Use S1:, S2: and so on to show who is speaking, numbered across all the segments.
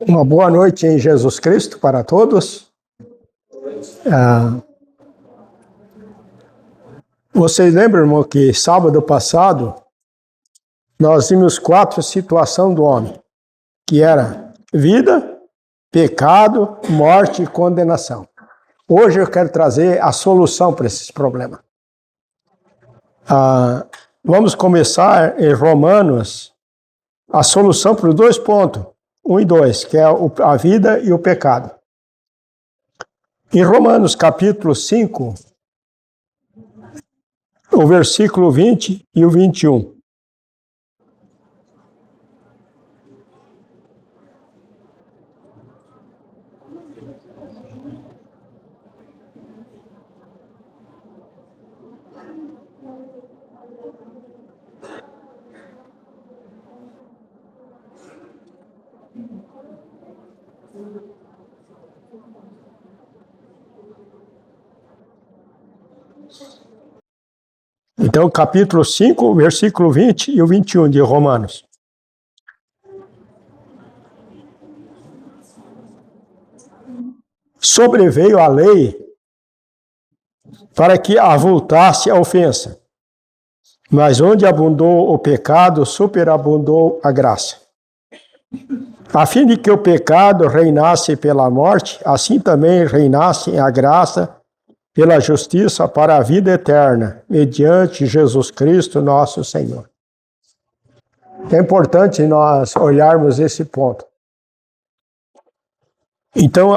S1: Uma boa noite em Jesus Cristo para todos. Vocês lembram, irmão, que sábado passado nós vimos 4 situações do homem, que era vida, pecado, morte e condenação. Hoje eu quero trazer a solução para esses problemas. Vamos começar em Romanos, a solução para os 2 pontos, 1 e 2, que é a vida e o pecado. Em Romanos capítulo 5, o versículo 20 e o 21. Então, capítulo 5, versículo 20 e o 21 de Romanos. Sobreveio a lei para que avultasse a ofensa, mas onde abundou o pecado, superabundou a graça. A fim de que o pecado reinasse pela morte, assim também reinasse a graça pela justiça para a vida eterna, mediante Jesus Cristo, nosso Senhor. É importante nós olharmos esse ponto. Então,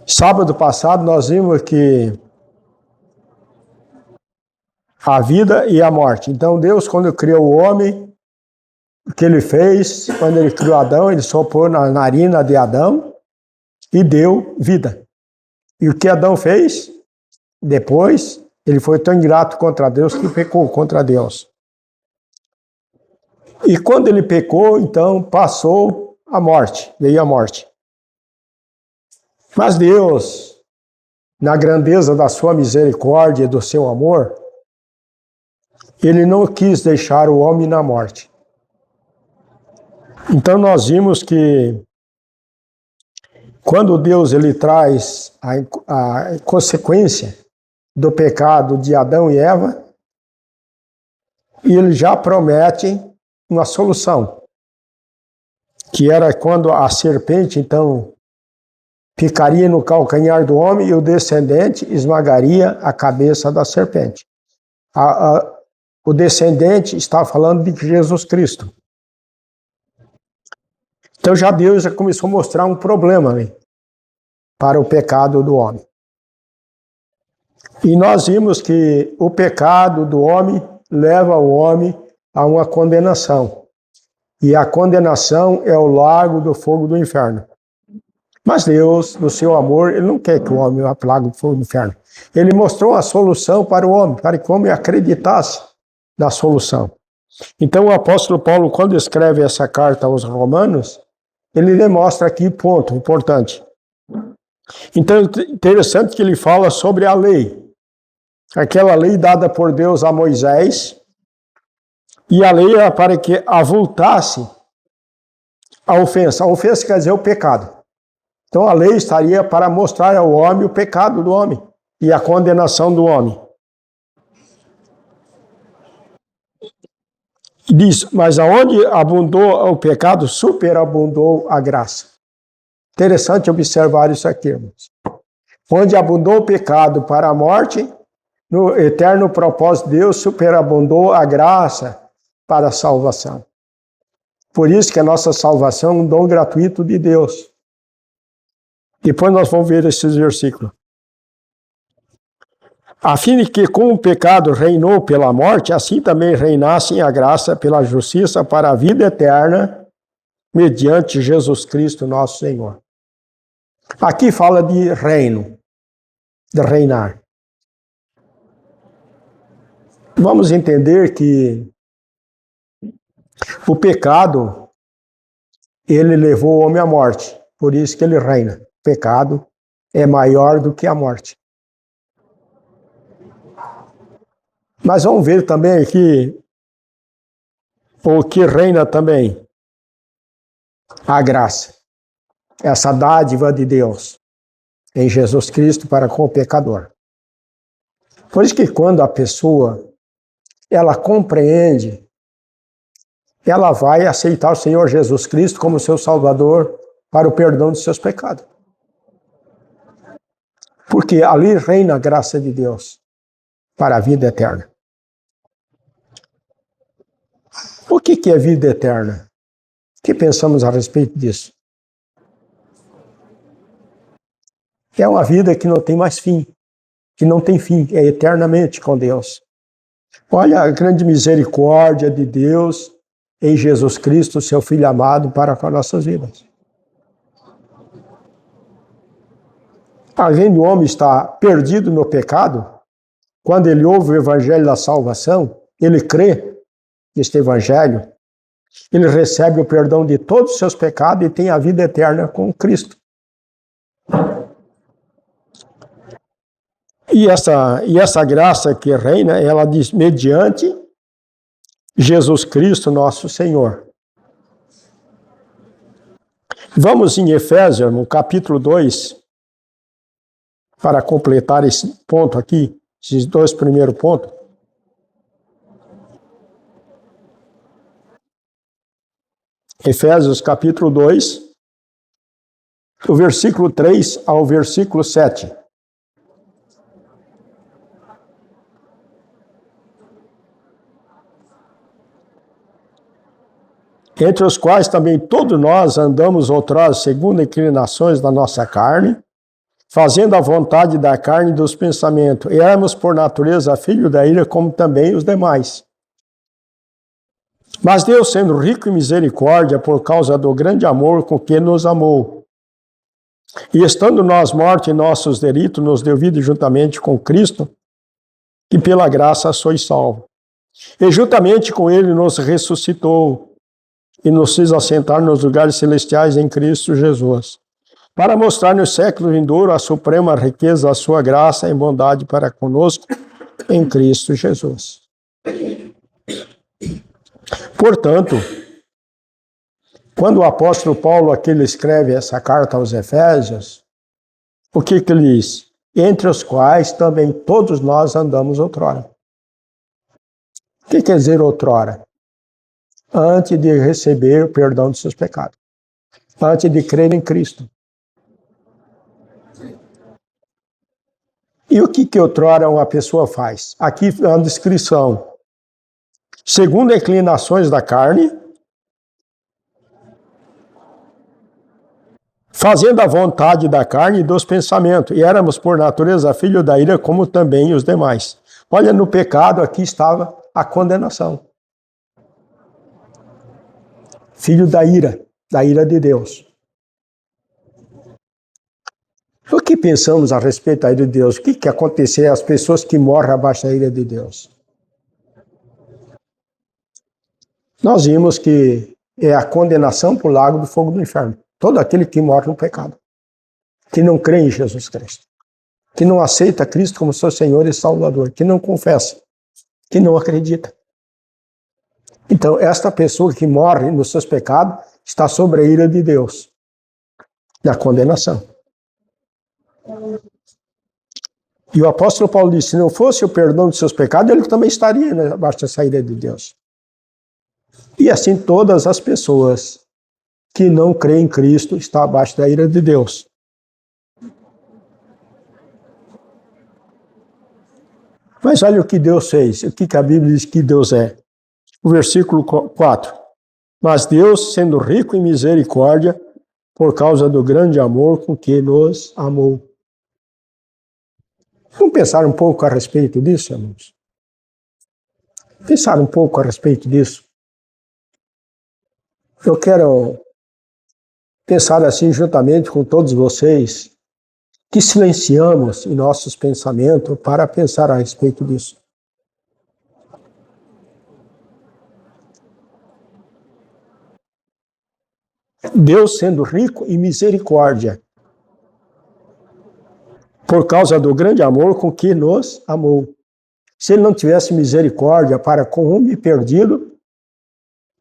S1: sábado passado nós vimos que a vida e a morte. Então, Deus, quando criou o homem, o que ele fez, quando ele criou Adão, ele soprou na narina de Adão e deu vida. E o que Adão fez? Depois, ele foi tão ingrato contra Deus que pecou contra Deus. E quando ele pecou, então, passou a morte, veio a morte. Mas Deus, na grandeza da sua misericórdia e do seu amor, ele não quis deixar o homem na morte. Então nós vimos que quando Deus ele traz a consequência do pecado de Adão e Eva, ele já promete uma solução, que era quando a serpente então ficaria no calcanhar do homem e o descendente esmagaria a cabeça da serpente. O descendente está falando de Jesus Cristo. Então Deus já começou a mostrar um problema para o pecado do homem. E nós vimos que o pecado do homem leva o homem a uma condenação. E a condenação é o lago do fogo do inferno. Mas Deus, no seu amor, ele não quer que o homem vá para o lago do fogo do inferno. Ele mostrou a solução para o homem, para que o homem acreditasse na solução. Então o apóstolo Paulo, quando escreve essa carta aos Romanos, ele demonstra aqui ponto importante. Então é interessante que ele fala sobre a lei. Aquela lei dada por Deus a Moisés, e a lei era para que avultasse a ofensa. A ofensa quer dizer o pecado. Então a lei estaria para mostrar ao homem o pecado do homem e a condenação do homem. Diz, mas aonde abundou o pecado, superabundou a graça. Interessante observar isso aqui, irmãos. Onde abundou o pecado para a morte, no eterno propósito de Deus, superabundou a graça para a salvação. Por isso que a nossa salvação é um dom gratuito de Deus. Depois nós vamos ver esses versículos. A fim de que, como o pecado reinou pela morte, assim também reinasse a graça pela justiça para a vida eterna, mediante Jesus Cristo, nosso Senhor. Aqui fala de reino, de reinar. Vamos entender que o pecado, ele levou o homem à morte, por isso que ele reina. O pecado é maior do que a morte. Mas vamos ver também aqui o que reina também. a graça, essa dádiva de Deus em Jesus Cristo para com o pecador. Por isso que quando a pessoa ela compreende, ela vai aceitar o Senhor Jesus Cristo como seu Salvador para o perdão de seus pecados. Porque ali reina a graça de Deus para a vida eterna. O que é vida eterna? O que pensamos a respeito disso? É uma vida que não tem mais fim, que não tem fim, é eternamente com Deus. Olha a grande misericórdia de Deus em Jesus Cristo, seu Filho amado, para com as nossas vidas. Além do homem estar perdido no pecado, quando ele ouve o evangelho da salvação, ele crê neste evangelho, ele recebe o perdão de todos os seus pecados e tem a vida eterna com Cristo. E essa graça que reina, ela diz, mediante Jesus Cristo, nosso Senhor. Vamos em Efésios, no capítulo 2, para completar esse ponto aqui, esses dois primeiros pontos. Efésios, capítulo 2, do versículo 3 ao versículo 7. Entre os quais também todos nós andamos outrora segundo inclinações da nossa carne, fazendo a vontade da carne e dos pensamentos. E éramos por natureza filhos da ira, como também os demais. Mas Deus, sendo rico em misericórdia, por causa do grande amor com que nos amou, e estando nós mortos em nossos delitos, nos deu vida juntamente com Cristo, que pela graça sois salvos. E juntamente com Ele nos ressuscitou, e nos fez assentar nos lugares celestiais em Cristo Jesus, para mostrar no século vindouro a suprema riqueza da sua graça e bondade para conosco em Cristo Jesus. Portanto, quando o apóstolo Paulo aqui escreve essa carta aos Efésios, o que ele diz? Entre os quais também todos nós andamos outrora. O que quer dizer outrora? Antes de receber o perdão de seus pecados. Antes de crer em Cristo. E o que outrora uma pessoa faz? Aqui é uma descrição. Segundo inclinações da carne, fazendo a vontade da carne e dos pensamentos, e éramos por natureza filhos da ira, como também os demais. Olha, no pecado aqui estava a condenação. Filho da ira de Deus. O que pensamos a respeito da ira de Deus? O que aconteceu às pessoas que morrem abaixo da ira de Deus? Nós vimos que é a condenação para o lago do fogo do inferno. Todo aquele que morre no pecado, que não crê em Jesus Cristo, que não aceita Cristo como seu Senhor e Salvador, que não confessa, que não acredita. Então, esta pessoa que morre nos seus pecados está sobre a ira de Deus, na condenação. E o apóstolo Paulo disse, se não fosse o perdão de seus pecados, ele também estaria abaixo dessa ira de Deus. E assim todas as pessoas que não creem em Cristo estão abaixo da ira de Deus. Mas olha o que Deus fez, o que a Bíblia diz que Deus é. O versículo 4. Mas Deus, sendo rico em misericórdia, por causa do grande amor com que nos amou. Vamos pensar um pouco a respeito disso, irmãos? Pensar um pouco a respeito disso. Eu quero pensar assim juntamente com todos vocês, que silenciamos em nossos pensamentos para pensar a respeito disso. Deus sendo rico em misericórdia, por causa do grande amor com que nos amou. Se ele não tivesse misericórdia para com o homem perdido,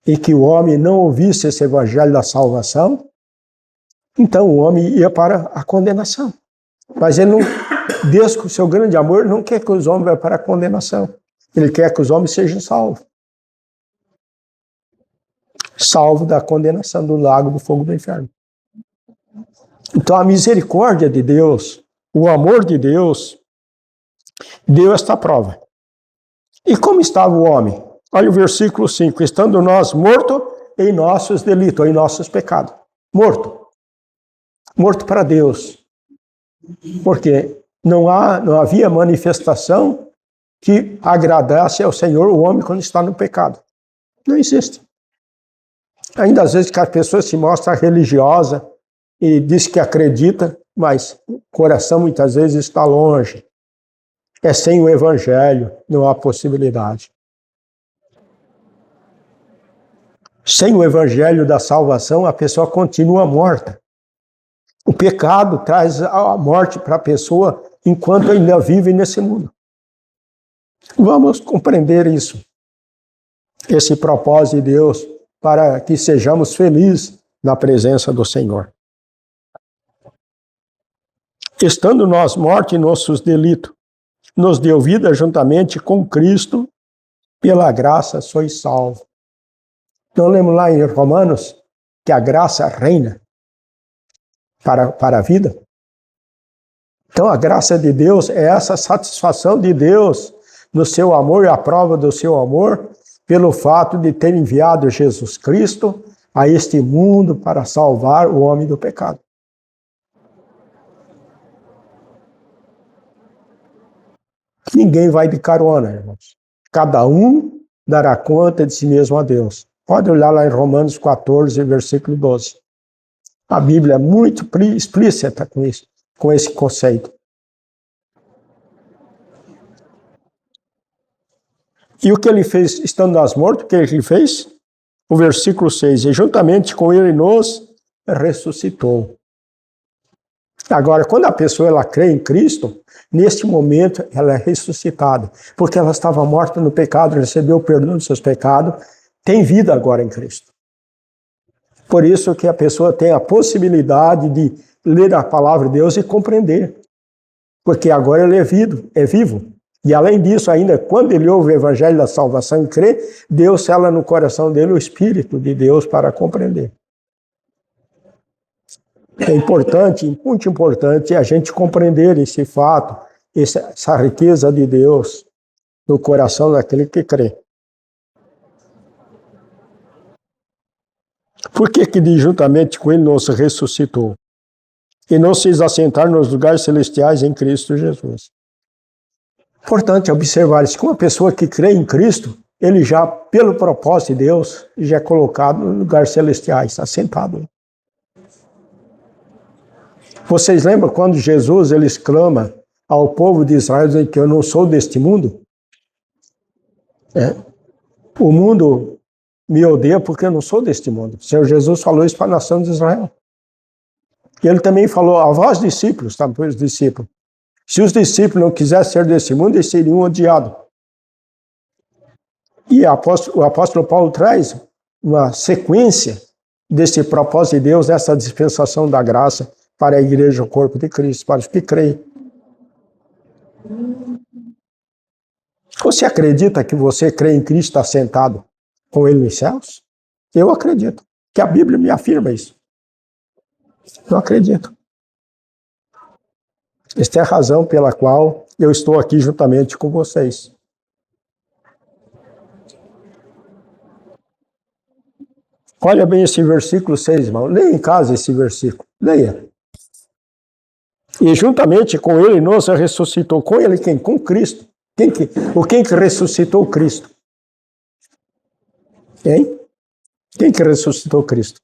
S1: e que o homem não ouvisse esse evangelho da salvação, então o homem ia para a condenação. Mas ele não, Deus, com o seu grande amor, não quer que os homens vão para a condenação. Ele quer que os homens sejam salvos. Salvos da condenação do lago do fogo do inferno. Então a misericórdia de Deus, o amor de Deus, deu esta prova. E como estava o homem? Olha o versículo 5. Estando nós mortos em nossos delitos, em nossos pecados. Morto. Morto para Deus. Porque não havia manifestação que agradasse ao Senhor o homem quando está no pecado. Não existe. Ainda às vezes que a pessoa se mostra religiosa e diz que acredita, mas o coração muitas vezes está longe. É sem o evangelho, não há possibilidade. Sem o evangelho da salvação, a pessoa continua morta. O pecado traz a morte para a pessoa enquanto ainda vive nesse mundo. Vamos compreender isso. Esse propósito de Deus para que sejamos felizes na presença do Senhor. Estando nós mortos em nossos delitos, nos deu vida juntamente com Cristo, pela graça sois salvos. Não lembro lá em Romanos que a graça reina para a vida? Então a graça de Deus é essa satisfação de Deus no seu amor e a prova do seu amor pelo fato de ter enviado Jesus Cristo a este mundo para salvar o homem do pecado. Ninguém vai de carona, irmãos. Cada um dará conta de si mesmo a Deus. Pode olhar lá em Romanos 14, versículo 12. A Bíblia é muito explícita com isso, com esse conceito. E o que ele fez, estando nós mortos, o que ele fez? O versículo 6, e juntamente com ele nos ressuscitou. Agora, quando a pessoa ela crê em Cristo, neste momento ela é ressuscitada, porque ela estava morta no pecado, recebeu o perdão dos seus pecados, tem vida agora em Cristo. Por isso que a pessoa tem a possibilidade de ler a palavra de Deus e compreender, porque agora ele é vivo. E além disso, ainda quando ele ouve o evangelho da salvação e crê, Deus sela no coração dele o Espírito de Deus para compreender. É importante, muito importante, a gente compreender esse fato, essa riqueza de Deus no coração daquele que crê. Por que diz juntamente com ele nos ressuscitou? E nos fez assentar nos lugares celestiais em Cristo Jesus. Importante observar isso, que uma pessoa que crê em Cristo, ele já, pelo propósito de Deus, já é colocado nos lugares celestiais, assentado. Vocês lembram quando Jesus ele exclama ao povo de Israel dizendo que eu não sou deste mundo? O mundo me odeia porque eu não sou deste mundo. O Senhor Jesus falou isso para a nação de Israel. E ele também falou a vós discípulos, tá? Os discípulos. Se os discípulos não quisessem ser desse mundo, eles seriam odiados. E o apóstolo Paulo traz uma sequência desse propósito de Deus, dessa dispensação da graça para a igreja, o corpo de Cristo, para os que creem. Você acredita que você crê em Cristo assentado com Ele nos céus? Eu acredito, que a Bíblia me afirma isso. Eu acredito. Esta é a razão pela qual eu estou aqui juntamente com vocês. Olha bem esse versículo 6, irmão. Leia em casa esse versículo. Leia. E juntamente com ele nos ressuscitou. Com ele quem? Com Cristo. Quem que ressuscitou Cristo? Quem? Quem que ressuscitou Cristo?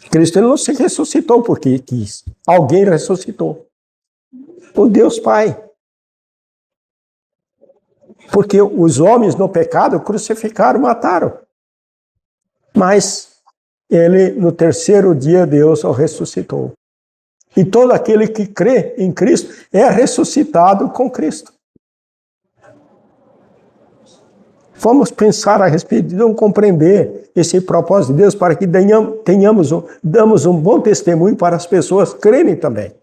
S1: Cristo ele não se ressuscitou porque quis. Alguém ressuscitou. O Deus Pai. Porque os homens no pecado crucificaram, mataram. Mas ele, no terceiro dia, Deus o ressuscitou. E todo aquele que crê em Cristo é ressuscitado com Cristo. Vamos pensar a respeito de não compreender esse propósito de Deus para que damos um bom testemunho para as pessoas crerem também.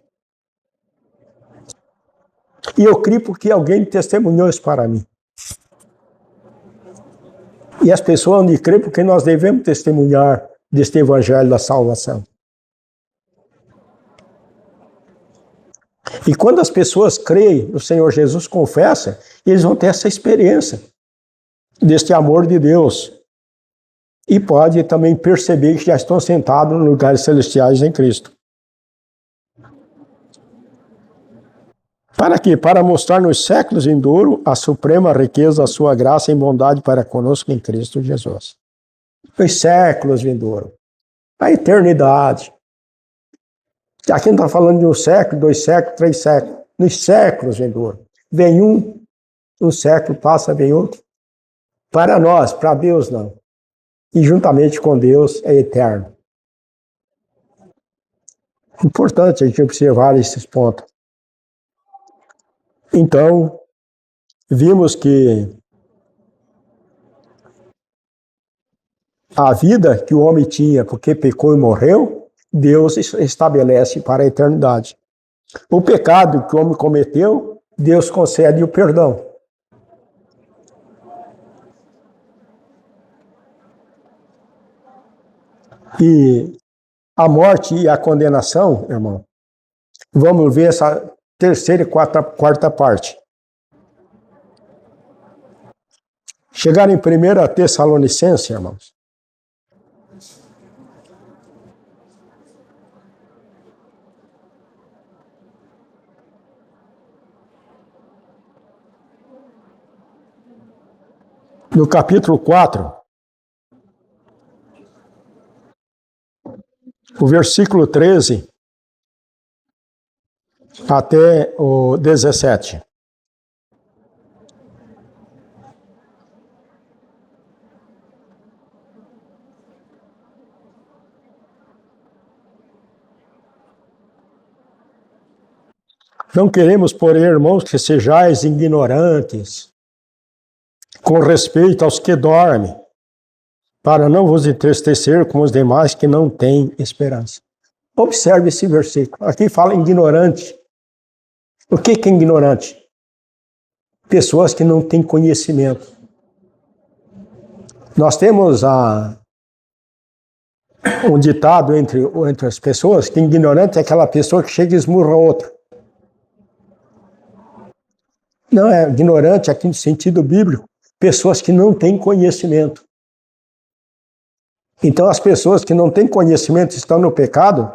S1: E eu creio porque alguém testemunhou isso para mim. E as pessoas onde creem porque nós devemos testemunhar deste evangelho da salvação. E quando as pessoas creem no Senhor Jesus, confessam, eles vão ter essa experiência deste amor de Deus. E pode também perceber que já estão sentados nos lugares celestiais em Cristo. Para quê? Para mostrar nos séculos vindouros a suprema riqueza da sua graça e bondade para conosco em Cristo Jesus. Nos séculos vindouros. A eternidade. Aqui não está falando de um século, 2 séculos, 3 séculos. Nos séculos vindouros. Vem um século passa, vem outro. Para nós, para Deus não. E juntamente com Deus é eterno. Importante a gente observar esses pontos. Então, vimos que a vida que o homem tinha porque pecou e morreu, Deus estabelece para a eternidade. O pecado que o homem cometeu, Deus concede o perdão. E a morte e a condenação, irmão, vamos ver essa terceira e quarta parte. Chegar em 1 Tessalonicenses, irmãos. No capítulo 4, o versículo 13 até o 17. Não queremos, porém, irmãos, que sejais ignorantes com respeito aos que dormem, para não vos entristecer como os demais que não têm esperança. Observe esse versículo. Aqui fala ignorante. O que é ignorante? Pessoas que não têm conhecimento. Nós temos um ditado entre as pessoas que ignorante é aquela pessoa que chega e esmurra outra. Não é ignorante aqui no sentido bíblico. Pessoas que não têm conhecimento. Então, as pessoas que não têm conhecimento estão no pecado,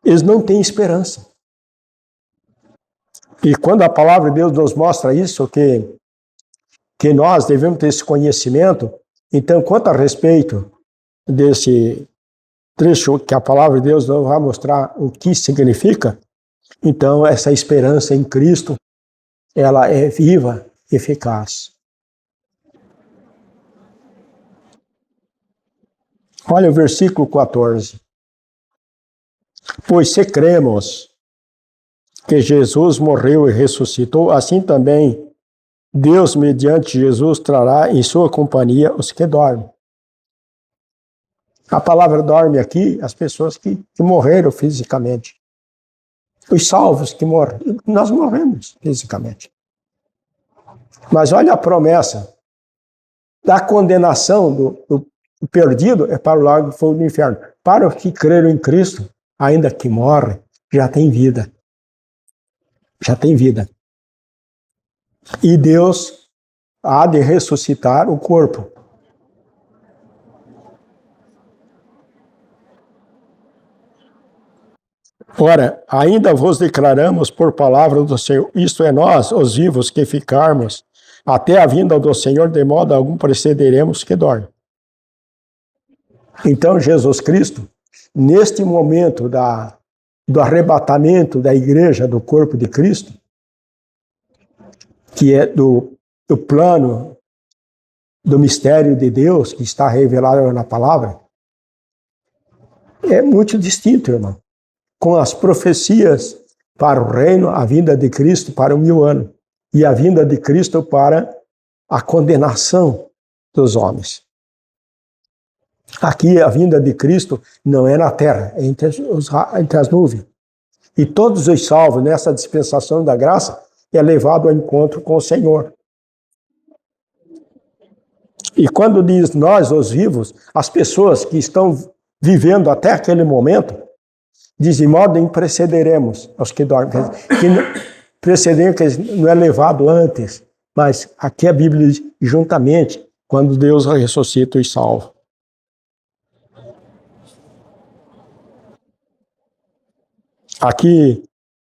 S1: eles não têm esperança. E quando a palavra de Deus nos mostra isso, que nós devemos ter esse conhecimento, então, quanto a respeito desse trecho que a palavra de Deus nos vai mostrar o que significa, então, essa esperança em Cristo, ela é viva, eficaz. Olha o versículo 14. Pois se cremos que Jesus morreu e ressuscitou, assim também Deus, mediante Jesus, trará em sua companhia os que dormem. A palavra dorme aqui, as pessoas que morreram fisicamente. Os salvos que morrem. Nós morremos fisicamente. Mas olha a promessa da condenação do perdido é para o lago do fogo do inferno. Para os que creram em Cristo, ainda que morrem, já tem vida. Já tem vida. E Deus há de ressuscitar o corpo. Ora, ainda vos declaramos por palavra do Senhor, isto é nós, os vivos, que ficarmos até a vinda do Senhor, de modo algum precederemos que dorme. Então, Jesus Cristo, neste momento do arrebatamento da igreja, do corpo de Cristo, que é do plano, do mistério de Deus, que está revelado na palavra, é muito distinto, irmão, com as profecias para o reino, a vinda de Cristo para 1000 anos, e a vinda de Cristo para a condenação dos homens. Aqui a vinda de Cristo não é na terra, é entre as nuvens. E todos os salvos nessa dispensação da graça é levado ao encontro com o Senhor. E quando diz nós, os vivos, as pessoas que estão vivendo até aquele momento, diz de modo em precederemos aos que dormem. Que precederemos, que não é levado antes, mas aqui a Bíblia diz juntamente, quando Deus ressuscita os salvos. Aqui,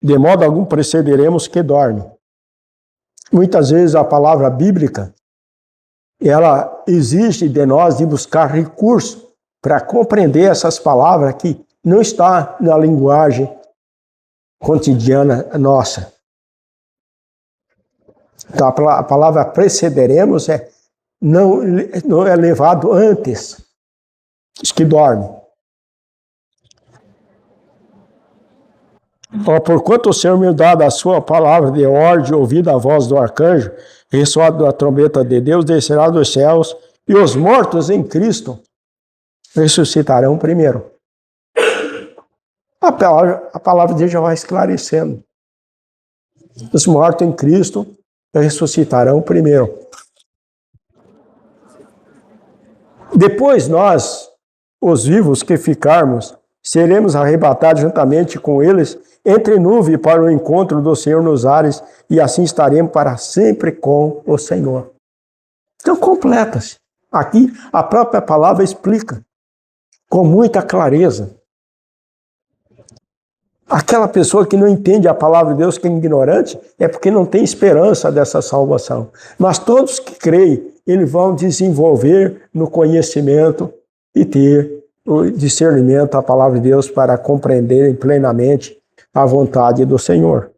S1: de modo algum, precederemos que dorme. Muitas vezes a palavra bíblica, ela exige de nós de buscar recurso para compreender essas palavras que não está na linguagem cotidiana nossa. Então a palavra precederemos não é levado antes, os que dormem. Porquanto o Senhor me dá a sua palavra de ordem, ouvida a voz do arcanjo, ressoado da trombeta de Deus, descerá dos céus, e os mortos em Cristo ressuscitarão primeiro. A palavra de Deus já vai esclarecendo. Os mortos em Cristo ressuscitarão primeiro. Depois nós, os vivos que ficarmos, seremos arrebatados juntamente com eles entre nuvens para o encontro do Senhor nos ares, e assim estaremos para sempre com o Senhor. Então completa-se. Aqui a própria palavra explica com muita clareza. Aquela pessoa que não entende a palavra de Deus, que é ignorante, é porque não tem esperança dessa salvação. Mas todos que creem, eles vão desenvolver no conhecimento e ter o discernimento da palavra de Deus para compreenderem plenamente a vontade do Senhor.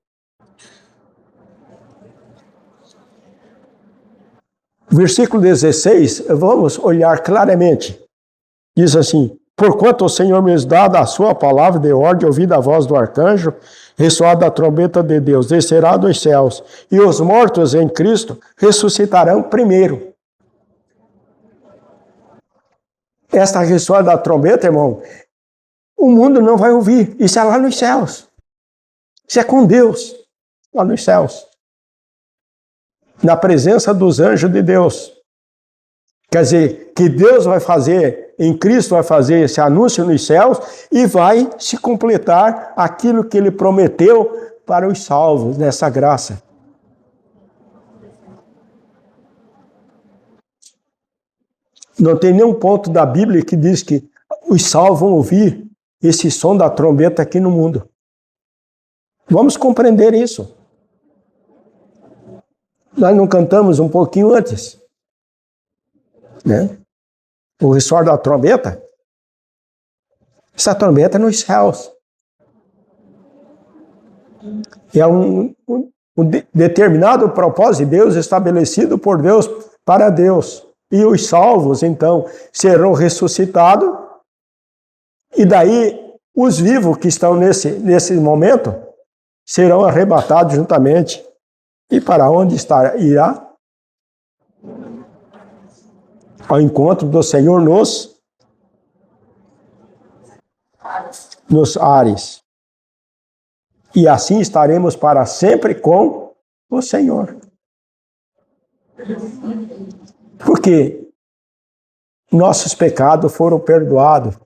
S1: Versículo 16, vamos olhar claramente. Diz assim: porquanto o Senhor me dá a sua palavra de ordem, ouvida a voz do arcanjo, ressoada a trombeta de Deus, descerá dos céus, e os mortos em Cristo ressuscitarão primeiro. Esta ressoada da trombeta, irmão, o mundo não vai ouvir. Isso é lá nos céus. Isso é com Deus, lá nos céus. Na presença dos anjos de Deus. Quer dizer, que Deus vai fazer, em Cristo vai fazer esse anúncio nos céus e vai se completar aquilo que Ele prometeu para os salvos nessa graça. Não tem nenhum ponto da Bíblia que diz que os salvos vão ouvir esse som da trombeta aqui no mundo. Vamos compreender isso. Nós não cantamos um pouquinho antes, né? O ressor da trombeta. Essa trombeta é nos céus. É um determinado propósito de Deus, estabelecido por Deus para Deus. E os salvos, então, serão ressuscitados. E daí, os vivos que estão nesse momento serão arrebatados juntamente. E para onde irá? Ao encontro do Senhor nos ares. E assim estaremos para sempre com o Senhor. Porque nossos pecados foram perdoados.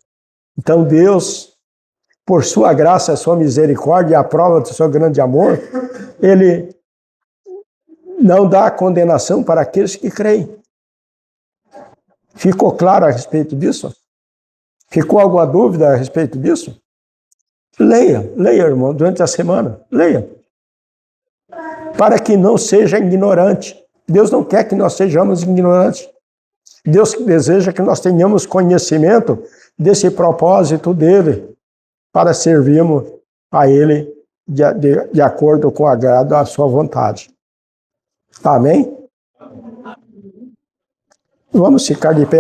S1: Então Deus, por sua graça, sua misericórdia e a prova do seu grande amor, Ele não dá condenação para aqueles que creem. Ficou claro a respeito disso? Ficou alguma dúvida a respeito disso? Leia, irmão, durante a semana. Leia. Para que não seja ignorante. Deus não quer que nós sejamos ignorantes. Deus deseja que nós tenhamos conhecimento desse propósito dele, para servirmos a ele de acordo com o agrado da sua vontade. Amém? Vamos ficar de pé.